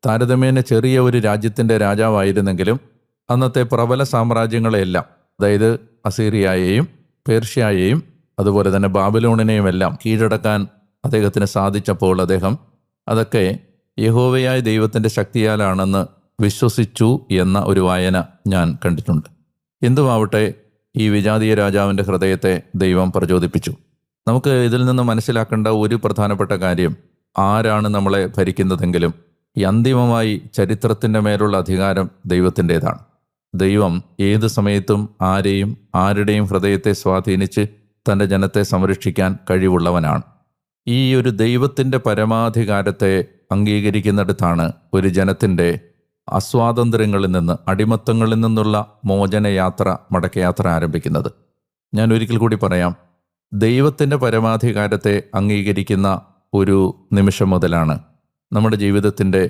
താരതമ്യേന ചെറിയ ഒരു രാജ്യത്തിൻ്റെ രാജാവായിരുന്നെങ്കിലും അന്നത്തെ പ്രബല സാമ്രാജ്യങ്ങളെയെല്ലാം, അതായത് അസീറിയയെയും പേർഷ്യയെയും അതുപോലെ തന്നെ ബാബിലോണിനെയും എല്ലാം കീഴടക്കാൻ അദ്ദേഹത്തിന് സാധിച്ചപ്പോൾ അദ്ദേഹം അതൊക്കെ യഹോവയായ ദൈവത്തിൻ്റെ ശക്തിയാലാണെന്ന് വിശ്വസിച്ചു എന്ന ഒരു വായന ഞാൻ കണ്ടിട്ടുണ്ട്. എന്തുമാവട്ടെ, ഈ വിജാതീയ രാജാവിൻ്റെ ഹൃദയത്തെ ദൈവം പ്രചോദിപ്പിച്ചു. നമുക്ക് ഇതിൽ നിന്ന് മനസ്സിലാക്കേണ്ട ഒരു പ്രധാനപ്പെട്ട കാര്യം, ആരാണ് നമ്മളെ ഭരിക്കുന്നതെങ്കിലും ഈ അന്തിമമായി ചരിത്രത്തിൻ്റെ മേലുള്ള അധികാരം ദൈവത്തിൻ്റേതാണ്. ദൈവം ഏത് സമയത്തും ആരെയും ആരുടെയും ഹൃദയത്തെ സ്വാധീനിച്ച് തൻ്റെ ജനത്തെ സംരക്ഷിക്കാൻ കഴിവുള്ളവനാണ്. ഈ ഒരു ദൈവത്തിൻ്റെ പരമാധികാരത്തെ അംഗീകരിക്കുന്നിടത്താണ് ഒരു ജനത്തിൻ്റെ അസ്വാതന്ത്ര്യങ്ങളിൽ നിന്ന്, അടിമത്തങ്ങളിൽ നിന്നുള്ള മോചനയാത്ര, മടക്കയാത്ര ആരംഭിക്കുന്നത്. ഞാൻ ഒരിക്കൽ കൂടി പറയാം, ദൈവത്തിൻ്റെ പരമാധികാരത്തെ അംഗീകരിക്കുന്ന ഒരു നിമിഷം മുതലാണ് നമ്മുടെ ജീവിതത്തിൻ്റെ